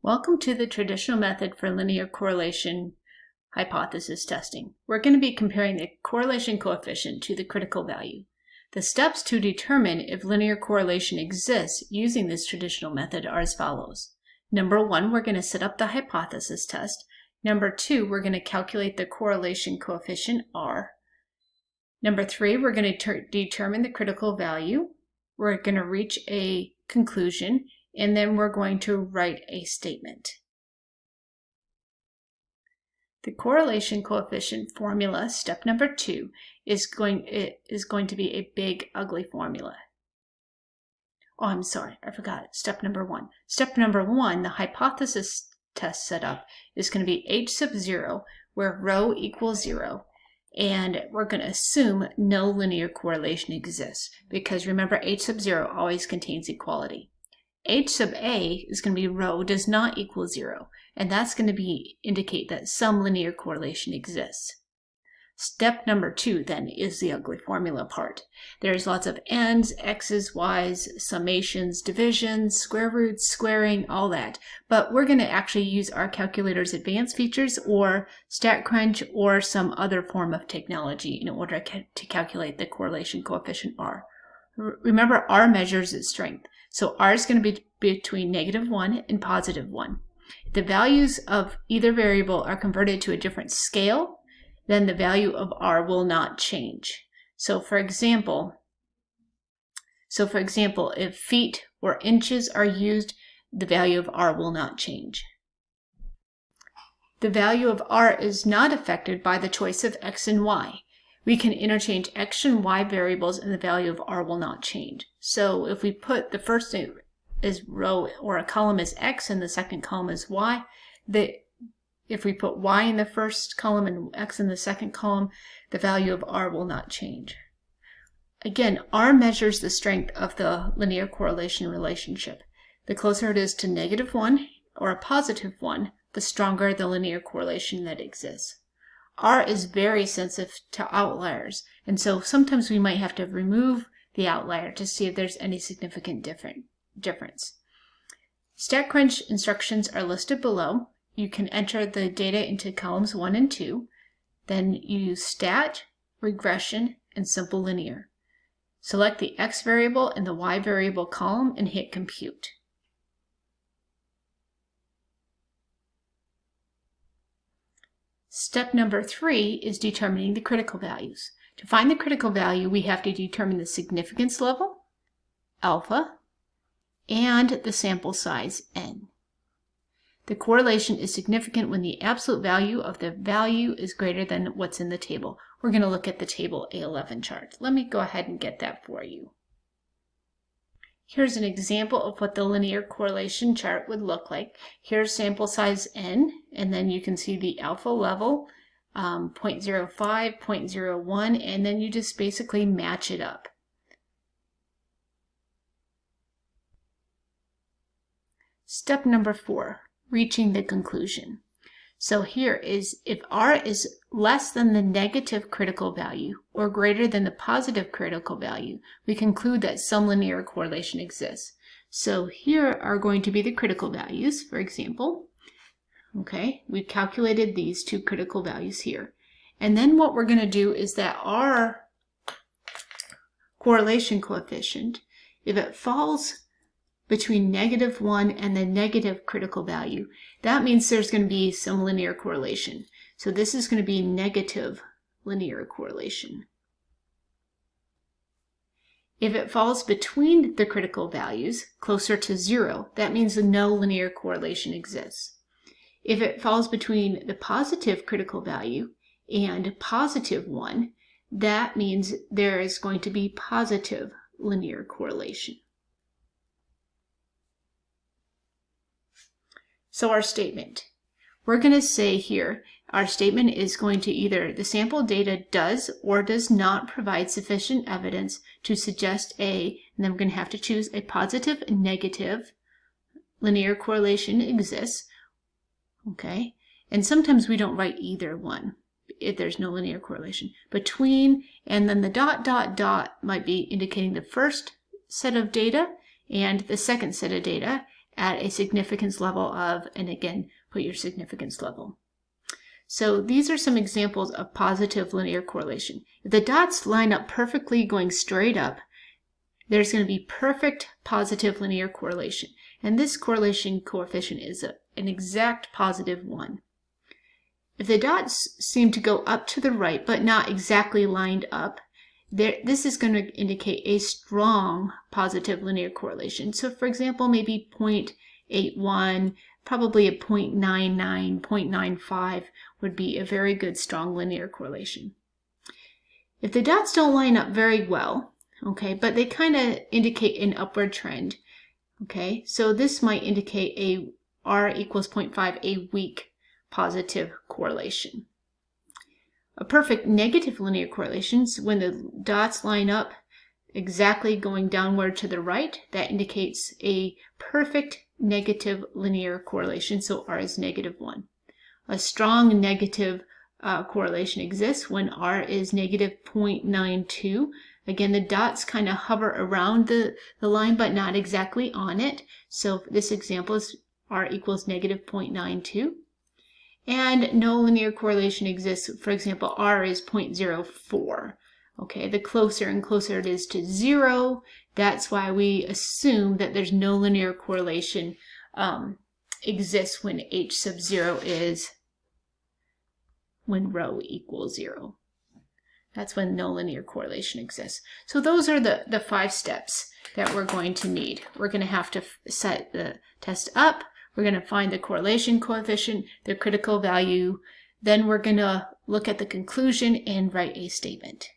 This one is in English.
Welcome to the traditional method for linear correlation hypothesis testing. We're going to be comparing the correlation coefficient to the critical value. The steps to determine if linear correlation exists using this traditional method are as follows. Number one, we're going to set up the hypothesis test. Number two, we're going to calculate the correlation coefficient R. Number three, we're going to determine the critical value. We're going to reach a conclusion, and then we're going to write a statement. The correlation coefficient formula, step number two, is going to be a big, ugly formula. Oh, I'm sorry, I forgot. Step number one. Step number one, the hypothesis test setup is going to be h sub 0, where rho equals 0. And we're going to assume no linear correlation exists, because remember, h sub 0 always contains equality. H sub a is going to be rho does not equal 0, and that's going to indicate that some linear correlation exists. Step number two then is the ugly formula part. There's lots of n's, x's, y's, summations, divisions, square roots, squaring, all that. But we're going to actually use our calculator's advanced features or Statcrunch or some other form of technology in order to calculate the correlation coefficient R. Remember, R measures its strength. So R is going to be between -1 and +1. If the values of either variable are converted to a different scale, then the value of R will not change. So for example, if feet or inches are used, the value of R will not change. The value of R is not affected by the choice of X and Y. We can interchange X and Y variables and the value of R will not change. So if we put the first is row or a column as X and the second column is Y, if we put Y in the first column and X in the second column, the value of R will not change. Again, R measures the strength of the linear correlation relationship. The closer it is to -1 or a +1, the stronger the linear correlation that exists. R is very sensitive to outliers, and so sometimes we might have to remove the outlier to see if there's any significant difference. Statcrunch instructions are listed below. You can enter the data into columns 1 and 2, then use stat, regression, and simple linear. Select the X variable and the Y variable column and hit compute. Step number 3 is determining the critical values. To find the critical value, we have to determine the significance level, alpha, and the sample size, n. The correlation is significant when the absolute value of the value is greater than what's in the table. We're going to look at the table A11 chart. Let me go ahead and get that for you. Here's an example of what the linear correlation chart would look like. Here's sample size n, and then you can see the alpha level, 0.05, 0.01, and then you just basically match it up. Step number 4, reaching the conclusion. So here is, if R is less than the negative critical value or greater than the positive critical value, we conclude that some linear correlation exists. So here are going to be the critical values, for example. Okay, we've calculated these two critical values here. And then what we're going to do is that our correlation coefficient, if it falls between -1 and the negative critical value, that means there's going to be some linear correlation. So this is going to be negative linear correlation. If it falls between the critical values, closer to 0, that means no linear correlation exists. If it falls between the positive critical value and +1, that means there is going to be positive linear correlation. So our statement, we're going to say here, our statement is going to either the sample data does or does not provide sufficient evidence to suggest and then we're going to have to choose a positive and negative linear correlation exists. Okay, and sometimes we don't write either one if there's no linear correlation. Between, and then the ... might be indicating the first set of data and the second set of data, at a significance level of, and again, put your significance level. So these are some examples of positive linear correlation. If the dots line up perfectly going straight up, there's going to be perfect positive linear correlation. And this correlation coefficient is an exact positive 1. If the dots seem to go up to the right but not exactly lined up, this is going to indicate a strong positive linear correlation. So for example, maybe 0.81, probably a 0.99, 0.95 would be a very good strong linear correlation. If the dots don't line up very well, okay, but they kind of indicate an upward trend, okay, so this might indicate a R equals 0.5, a weak positive correlation. A perfect negative linear correlation is when the dots line up exactly going downward to the right. That indicates a perfect negative linear correlation, so R is -1. A strong negative correlation exists when R is -0.92. Again, the dots kind of hover around the line but not exactly on it. So this example is R equals -0.92. And no linear correlation exists. For example, R is 0.04. Okay, the closer and closer it is to 0, that's why we assume that there's no linear correlation exists when H sub 0 is when rho equals 0. That's when no linear correlation exists. So those are the 5 steps that we're going to need. We're going to have to set the test up. We're going to find the correlation coefficient, the critical value. Then we're going to look at the conclusion and write a statement.